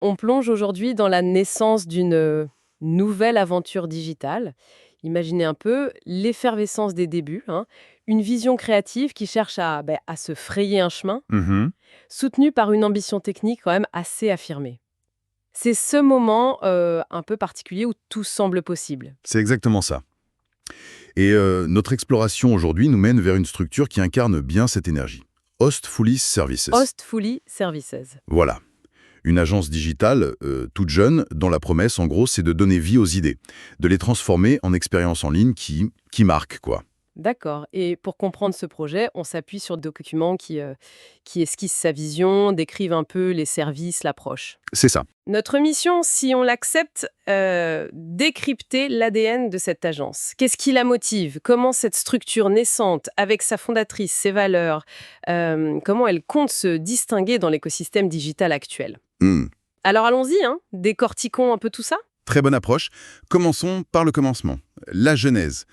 On plonge aujourd'hui dans la naissance d'une nouvelle aventure digitale. Imaginez un peu l'effervescence des débuts, hein, une vision créative qui cherche à se frayer un chemin, Mhm. soutenue par une ambition technique quand même assez affirmée. C'est ce moment un peu particulier où tout semble possible. C'est exactement ça. Et notre exploration aujourd'hui nous mène vers une structure qui incarne bien cette énergie. Hostfully Services. Hostfully Services. Voilà. Une agence digitale, toute jeune, dont la promesse, en gros, c'est de donner vie aux idées, de les transformer en expériences en ligne qui marquent, quoi. D'accord. Et pour comprendre ce projet, on s'appuie sur des documents qui esquissent sa vision, décrivent un peu les services, l'approche. C'est ça. Notre mission, si on l'accepte, décrypter l'ADN de cette agence. Qu'est-ce qui la motive? Comment cette structure naissante, avec sa fondatrice, ses valeurs, comment elle compte se distinguer dans l'écosystème digital actuel? Hmm. Alors allons-y, hein, décortiquons un peu tout ça. Très bonne approche. Commençons par le commencement. La genèse.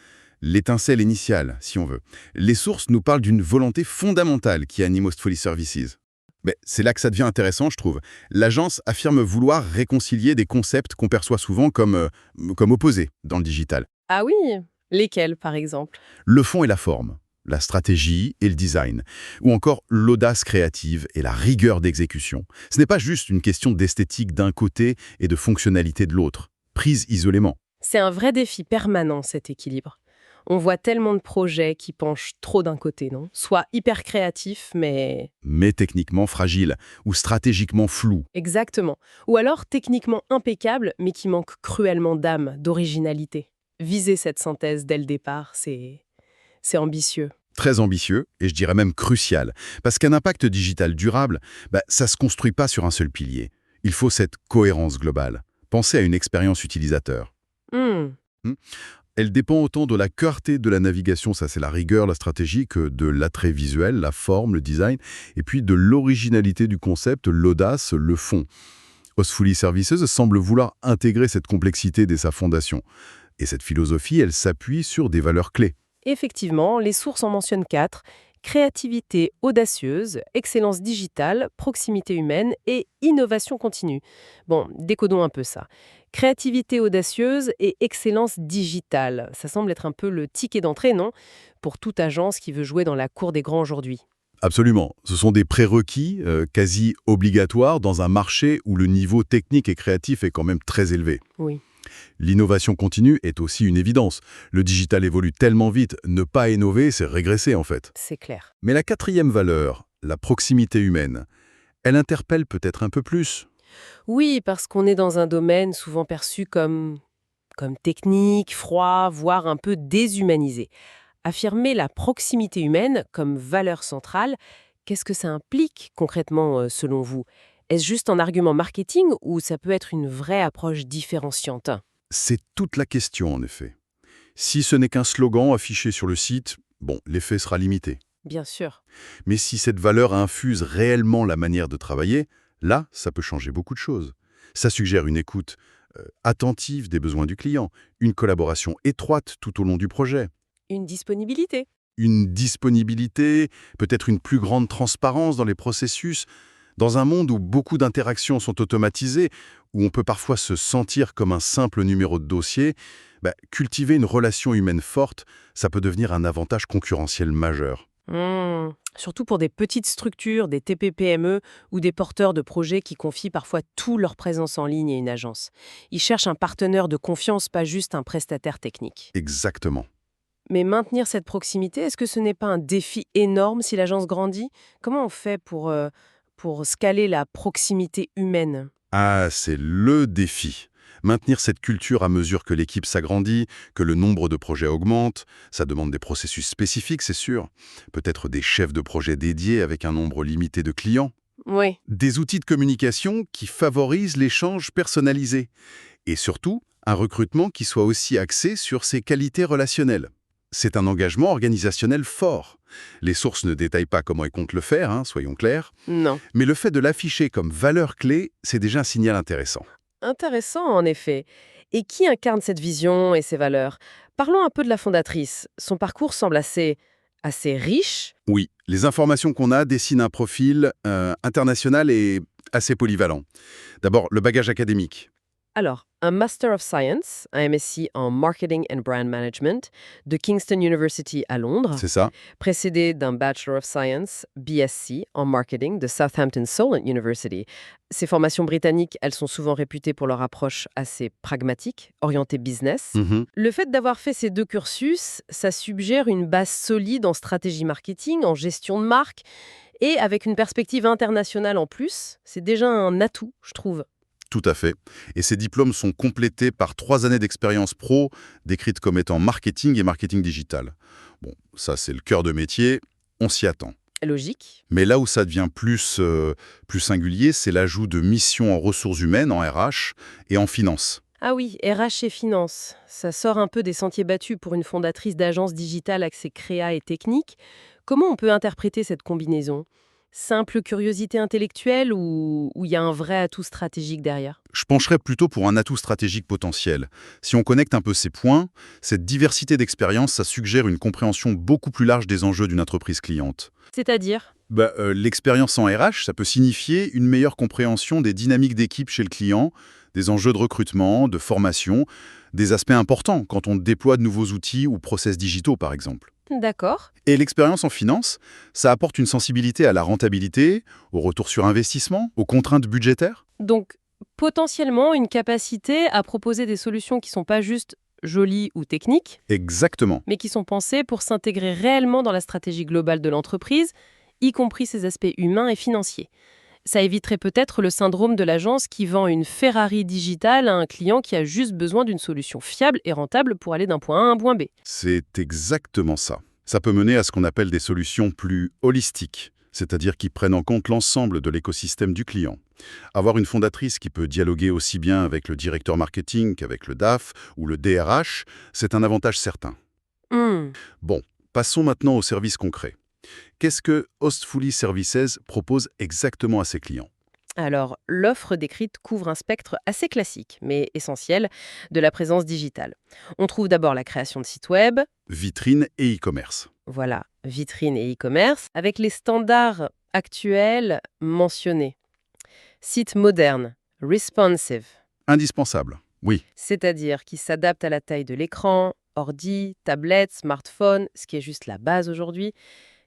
L'étincelle initiale, si on veut. Les sources nous parlent d'une volonté fondamentale qui anime Hostfully Services. Mais c'est là que ça devient intéressant, je trouve. L'agence affirme vouloir réconcilier des concepts qu'on perçoit souvent comme opposés dans le digital. Ah oui, lesquels par exemple? Le fond et la forme, la stratégie et le design, ou encore l'audace créative et la rigueur d'exécution. Ce n'est pas juste une question d'esthétique d'un côté et de fonctionnalité de l'autre, prise isolément. C'est un vrai défi permanent, cet équilibre. On voit tellement de projets qui penchent trop d'un côté, non? Soit hyper créatifs, mais... Mais techniquement fragile ou stratégiquement flou. Exactement. Ou alors techniquement impeccables, mais qui manquent cruellement d'âme, d'originalité. Viser cette synthèse dès le départ, c'est ambitieux. Très ambitieux, et je dirais même crucial, parce qu'un impact digital durable, ça ne se construit pas sur un seul pilier. Il faut cette cohérence globale. Pensez à une expérience utilisateur. Hmm. Hmm. Elle dépend autant de la clarté de la navigation, ça c'est la rigueur, la stratégie, que de l'attrait visuel, la forme, le design, et puis de l'originalité du concept, l'audace, le fond. Hostfully Services semble vouloir intégrer cette complexité dès sa fondation. Et cette philosophie, elle s'appuie sur des valeurs clés. Effectivement, les sources en mentionnent 4. Créativité audacieuse, excellence digitale, proximité humaine et innovation continue. Bon, décodons un peu ça. Créativité audacieuse et excellence digitale. Ça semble être un peu le ticket d'entrée, non? Pour toute agence qui veut jouer dans la cour des grands aujourd'hui. Absolument. Ce sont des prérequis quasi obligatoires dans un marché où le niveau technique et créatif est quand même très élevé. Oui, L'innovation continue est aussi une évidence. Le digital évolue tellement vite, ne pas innover, c'est régresser en fait. c'est clair. Mais la quatrième valeur, la proximité humaine, elle interpelle peut-être un peu plus. Oui, parce qu'on est dans un domaine souvent perçu comme technique, froid, voire un peu déshumanisé. Affirmer la proximité humaine comme valeur centrale, qu'est-ce que ça implique concrètement selon vous? Est-ce juste un argument marketing ou ça peut être une vraie approche différenciante? C'est toute la question en effet. Si ce n'est qu'un slogan affiché sur le site, bon, l'effet sera limité. Bien sûr. Mais si cette valeur infuse réellement la manière de travailler, là, ça peut changer beaucoup de choses. Ça suggère une écoute attentive des besoins du client, une collaboration étroite tout au long du projet, Une disponibilité. une disponibilité, peut-être une plus grande transparence dans les processus. Dans un monde où beaucoup d'interactions sont automatisées, où on peut parfois se sentir comme un simple numéro de dossier, cultiver une relation humaine forte, ça peut devenir un avantage concurrentiel majeur. Surtout pour des petites structures, des TPE-PME ou des porteurs de projets qui confient parfois toute leur présence en ligne à une agence. Ils cherchent un partenaire de confiance, pas juste un prestataire technique. Exactement. Mais maintenir cette proximité, est-ce que ce n'est pas un défi énorme si l'agence grandit? Comment on fait pour scaler la proximité humaine? Ah, c'est le défi. Maintenir cette culture à mesure que l'équipe s'agrandit, que le nombre de projets augmente, ça demande des processus spécifiques, c'est sûr. Peut-être des chefs de projet dédiés avec un nombre limité de clients. Oui, Des outils de communication qui favorisent l'échange personnalisé. Et surtout, un recrutement qui soit aussi axé sur ses qualités relationnelles. C'est un engagement organisationnel fort. Les sources ne détaillent pas comment ils comptent le faire, soyons clairs. non. Mais le fait de l'afficher comme valeur clé, c'est déjà un signal intéressant. Intéressant, en effet. Et qui incarne cette vision et ces valeurs? Parlons un peu de la fondatrice. Son parcours semble assez riche. Oui, les informations qu'on a dessinent un profil international et Assez polyvalent. D'abord, le bagage académique. Alors, un Master of Science, un MSc en Marketing and Brand Management, de Kingston University à Londres, C'est ça. précédé d'un Bachelor of Science, BSc, en Marketing de Southampton Solent University. Ces formations britanniques, elles sont souvent réputées pour leur approche assez pragmatique, orientée business. Mhm. Le fait d'avoir fait ces deux cursus, ça suggère une base solide en stratégie marketing, en gestion de marque, et avec une perspective internationale en plus, c'est déjà un atout, je trouve. Tout à fait. Et ces diplômes sont complétés par 3 années d'expérience pro, décrites comme étant marketing et marketing digital. Bon, ça c'est le cœur de métier, on s'y attend. Logique. Mais là où ça devient plus singulier, c'est l'ajout de missions en ressources humaines, en RH, et en finance. Ah oui, RH et finance. Ça sort un peu des sentiers battus pour une fondatrice d'agence digitale axée créa et technique. Comment on peut interpréter cette combinaison? Simple curiosité intellectuelle ou il y a un vrai atout stratégique derrière? Je pencherais plutôt pour un atout stratégique potentiel. Si on connecte un peu ces points, cette diversité d'expériences, ça suggère une compréhension beaucoup plus large des enjeux d'une entreprise cliente. C'est-à-dire? L'expérience en RH, ça peut signifier une meilleure compréhension des dynamiques d'équipe chez le client, des enjeux de recrutement, de formation, des aspects importants quand on déploie de nouveaux outils ou process digitaux, par exemple. D'accord. Et l'expérience en finance, ça apporte une sensibilité à la rentabilité, au retour sur investissement, aux contraintes budgétaires. Donc, potentiellement une capacité à proposer des solutions qui sont pas juste jolies ou techniques, Exactement. mais qui sont pensées pour s'intégrer réellement dans la stratégie globale de l'entreprise, y compris ses aspects humains et financiers. Ça éviterait peut-être le syndrome de l'agence qui vend une Ferrari digitale à un client qui a juste besoin d'une solution fiable et rentable pour aller d'un point A à un point B. C'est exactement ça. Ça peut mener à ce qu'on appelle des solutions plus holistiques, c'est-à-dire qui prennent en compte l'ensemble de l'écosystème du client. Avoir une fondatrice qui peut dialoguer aussi bien avec le directeur marketing qu'avec le DAF ou le DRH, c'est un avantage certain. Hmm. Bon, passons maintenant aux services concrets. Qu'est-ce que Hostfully Services propose exactement à ses clients? Alors, l'offre décrite couvre un spectre assez classique, mais essentiel, de la présence digitale. On trouve d'abord la création de sites web, Vitrine et e-commerce. voilà, vitrine et e-commerce, avec les standards actuels mentionnés. Site moderne, responsive, Indispensable. Oui, c'est-à-dire qui s'adapte à la taille de l'écran, ordi, tablette, smartphone, ce qui est juste la base aujourd'hui,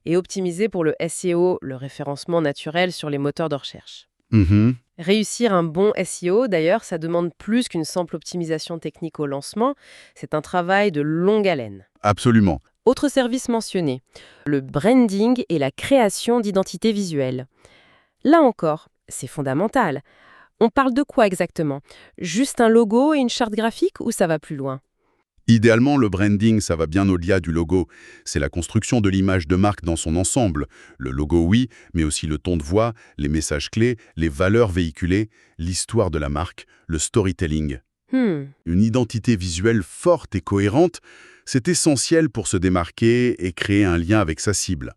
et optimisé pour le SEO, le référencement naturel sur les moteurs de recherche. Mhm. Réussir un bon SEO, d'ailleurs, ça demande plus qu'une simple optimisation technique au lancement, c'est un travail de longue haleine. Absolument. Autre service mentionné, le branding et la création d'identité visuelle. Là encore, c'est fondamental. On parle de quoi exactement? Juste un logo et une charte graphique ou ça va plus loin? Idéalement, le branding, ça va bien au-delà du logo. C'est la construction de l'image de marque dans son ensemble. Le logo, oui, mais aussi le ton de voix, les messages clés, les valeurs véhiculées, l'histoire de la marque, le storytelling. Hmm, Une identité visuelle forte et cohérente, c'est essentiel pour se démarquer et créer un lien avec sa cible.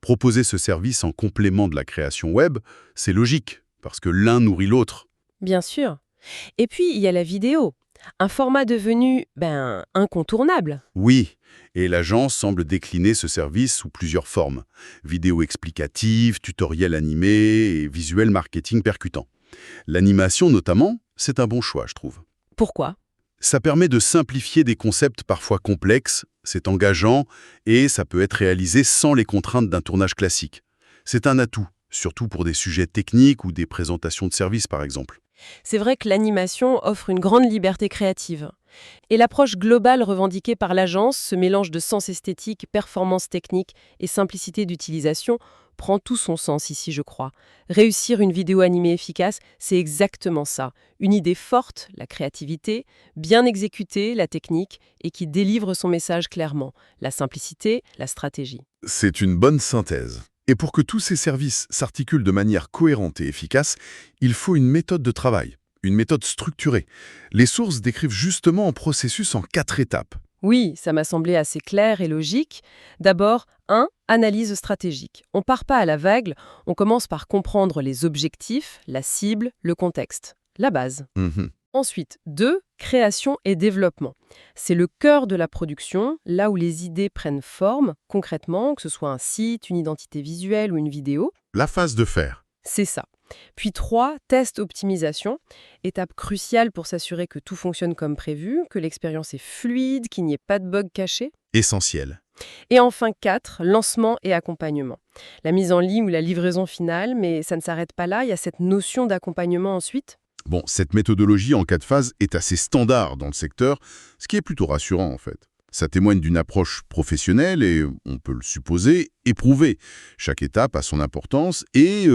Proposer ce service en complément de la création web, c'est logique, parce que l'un nourrit l'autre. bien sûr. Et puis, il y a la vidéo. Un format devenu, incontournable. Oui, et l'agence semble décliner ce service sous plusieurs formes. Vidéo explicative, tutoriel animé et visuel marketing percutant. L'animation notamment, c'est un bon choix, je trouve. Pourquoi? Ça permet de simplifier des concepts parfois complexes, c'est engageant, et ça peut être réalisé sans les contraintes d'un tournage classique. C'est un atout, surtout pour des sujets techniques ou des présentations de services par exemple. C'est vrai que l'animation offre une grande liberté créative. Et l'approche globale revendiquée par l'agence, ce mélange de sens esthétique, performance technique et simplicité d'utilisation, prend tout son sens ici, je crois. Réussir une vidéo animée efficace, c'est exactement ça. Une idée forte, la créativité, bien exécutée, la technique, et qui délivre son message clairement. La simplicité, la stratégie. C'est une bonne synthèse. Et pour que tous ces services s'articulent de manière cohérente et efficace, il faut une méthode de travail, une méthode structurée. Les sources décrivent justement un processus en 4 étapes. Oui, ça m'a semblé assez clair et logique. D'abord, 1. Analyse stratégique. On part pas à l'aveugle, on commence par comprendre les objectifs, la cible, le contexte. La base. Mhm. Ensuite, 2. Création et développement. C'est le cœur de la production, là où les idées prennent forme, concrètement, que ce soit un site, une identité visuelle ou une vidéo. La phase de faire. C'est ça. Puis 3, test optimisation, étape cruciale pour s'assurer que tout fonctionne comme prévu, que l'expérience est fluide, qu'il n'y ait pas de bugs cachés. Essentiel. Et enfin 4, lancement et accompagnement. La mise en ligne ou la livraison finale, mais ça ne s'arrête pas là, il y a cette notion d'accompagnement ensuite. Bon, cette méthodologie en 4 phases est assez standard dans le secteur, ce qui est plutôt rassurant en fait. Ça témoigne d'une approche professionnelle et, on peut le supposer, éprouvée. Chaque étape a son importance et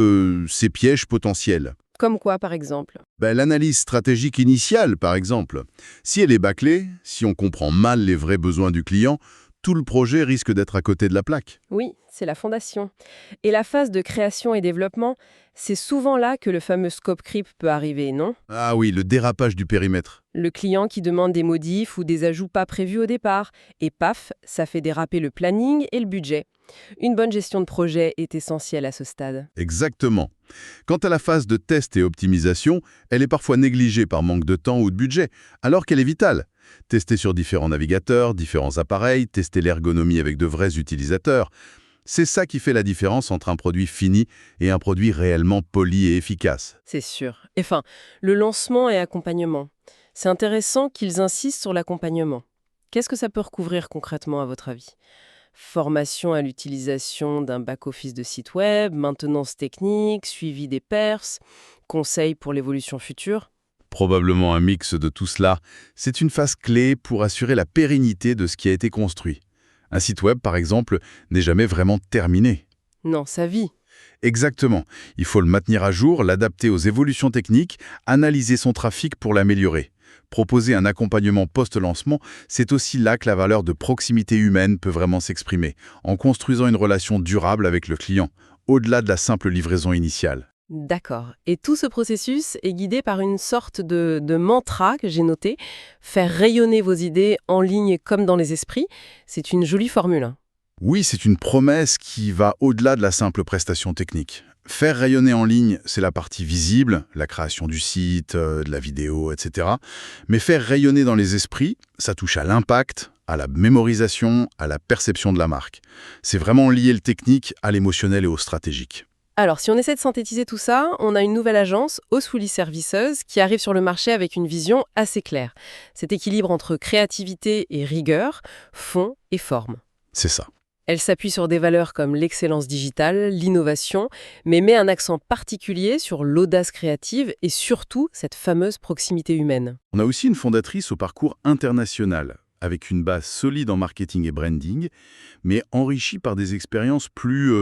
ses pièges potentiels. Comme quoi par exemple? L'analyse stratégique initiale, par exemple. Si elle est bâclée, si on comprend mal les vrais besoins du client, tout le projet risque d'être à côté de la plaque. Oui, c'est la fondation. Et la phase de création et développement, c'est souvent là que le fameux scope creep peut arriver, non? Ah oui, le dérapage du périmètre. Le client qui demande des modifs ou des ajouts pas prévus au départ. Et paf, ça fait déraper le planning et le budget. Une bonne gestion de projet est essentielle à ce stade. Exactement. Quant à la phase de test et optimisation, elle est parfois négligée par manque de temps ou de budget, alors qu'elle est vitale. Tester sur différents navigateurs, différents appareils, tester l'ergonomie avec de vrais utilisateurs. C'est ça qui fait la différence entre un produit fini et un produit réellement poli et efficace. C'est sûr. Et enfin, le lancement et accompagnement. C'est intéressant qu'ils insistent sur l'accompagnement. Qu'est-ce que ça peut recouvrir concrètement à votre avis? Formation à l'utilisation d'un back-office de site web, maintenance technique, suivi des pairs, conseils pour l'évolution future. Probablement un mix de tout cela. C'est une phase clé pour assurer la pérennité de ce qui a été construit. Un site web, par exemple, n'est jamais vraiment terminé. Non, sa vie. Exactement. Il faut le maintenir à jour, l'adapter aux évolutions techniques, analyser son trafic pour l'améliorer. Proposer un accompagnement post-lancement, c'est aussi là que la valeur de proximité humaine peut vraiment s'exprimer, en construisant une relation durable avec le client, au-delà de la simple livraison initiale. D'accord. Et tout ce processus est guidé par une sorte de mantra que j'ai noté. Faire rayonner vos idées en ligne comme dans les esprits, c'est une jolie formule, hein. Oui, c'est une promesse qui va au-delà de la simple prestation technique. Faire rayonner en ligne, c'est la partie visible, la création du site, de la vidéo, etc. Mais faire rayonner dans les esprits, ça touche à l'impact, à la mémorisation, à la perception de la marque. C'est vraiment lier le technique à l'émotionnel et au stratégique. Alors, si on essaie de synthétiser tout ça, on a une nouvelle agence, Osfully Services, qui arrive sur le marché avec une vision assez claire. Cet équilibre entre créativité et rigueur, fond et forme. C'est ça. Elle s'appuie sur des valeurs comme l'excellence digitale, l'innovation, mais met un accent particulier sur l'audace créative et surtout cette fameuse proximité humaine. On a aussi une fondatrice au parcours international, avec une base solide en marketing et branding, mais enrichie par des expériences plus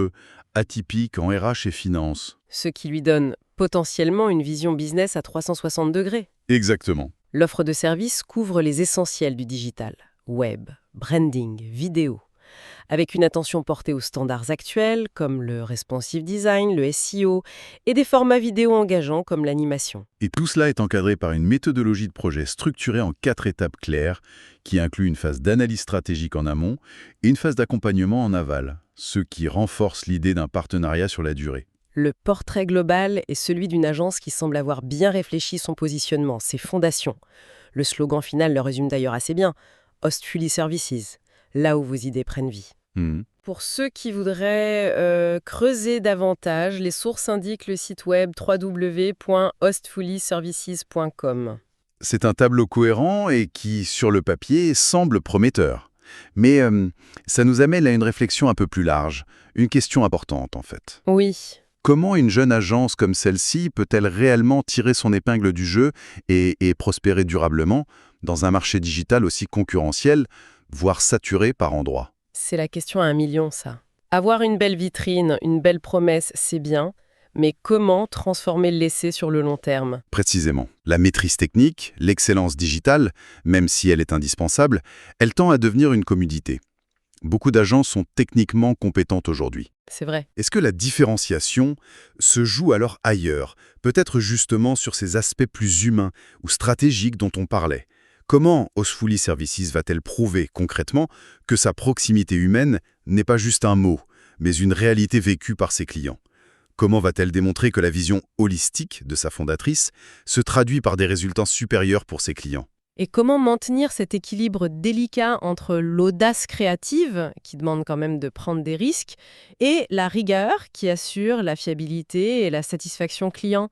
atypiques en RH et finance. Ce qui lui donne potentiellement une vision business à 360 degrés. Exactement. L'offre de services couvre les essentiels du digital. Web, branding, vidéo. Avec une attention portée aux standards actuels comme le responsive design, le SEO et des formats vidéo engageants comme l'animation. Et tout cela est encadré par une méthodologie de projet structurée en 4 étapes claires qui inclut une phase d'analyse stratégique en amont et une phase d'accompagnement en aval, ce qui renforce l'idée d'un partenariat sur la durée. Le portrait global est celui d'une agence qui semble avoir bien réfléchi son positionnement, ses fondations. Le slogan final le résume d'ailleurs assez bien, Osfully Services, là où vos idées prennent vie. Pour ceux qui voudraient creuser davantage, les sources indiquent le site web www.ostfullyservices.com. C'est un tableau cohérent et qui, sur le papier, semble prometteur. Mais ça nous amène à une réflexion un peu plus large, une question importante en fait. Oui. Comment une jeune agence comme celle-ci peut-elle réellement tirer son épingle du jeu et prospérer durablement dans un marché digital aussi concurrentiel, voire saturé par endroits? C'est la question à 1 million, ça. Avoir une belle vitrine, une belle promesse, c'est bien, mais comment transformer l'essai sur le long terme? Précisément. La maîtrise technique, l'excellence digitale, même si elle est indispensable, elle tend à devenir une commodité. Beaucoup d'agences sont techniquement compétentes aujourd'hui. C'est vrai. Est-ce que la différenciation se joue alors ailleurs, peut-être justement sur ces aspects plus humains ou stratégiques dont on parlait? Comment Osfully Services va-t-elle prouver concrètement que sa proximité humaine n'est pas juste un mot, mais une réalité vécue par ses clients? Comment va-t-elle démontrer que la vision holistique de sa fondatrice se traduit par des résultats supérieurs pour ses clients? Et comment maintenir cet équilibre délicat entre l'audace créative, qui demande quand même de prendre des risques, et la rigueur, qui assure la fiabilité et la satisfaction client?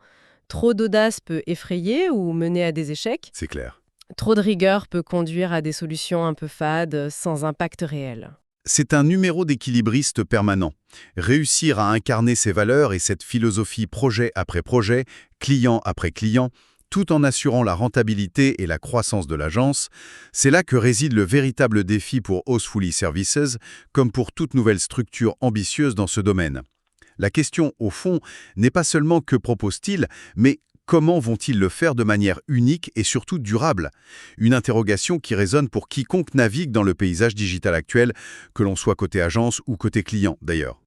Trop d'audace peut effrayer ou mener à des échecs. C'est clair. Trop de rigueur peut conduire à des solutions un peu fades, sans impact réel. C'est un numéro d'équilibriste permanent. Réussir à incarner ses valeurs et cette philosophie projet après projet, client après client, tout en assurant la rentabilité et la croissance de l'agence, c'est là que réside le véritable défi pour Housefully Services, comme pour toute nouvelle structure ambitieuse dans ce domaine. La question, au fond, n'est pas seulement que propose-t-il, mais comment vont-ils le faire de manière unique et surtout durable? Une interrogation qui résonne pour quiconque navigue dans le paysage digital actuel, que l'on soit côté agence ou côté client d'ailleurs.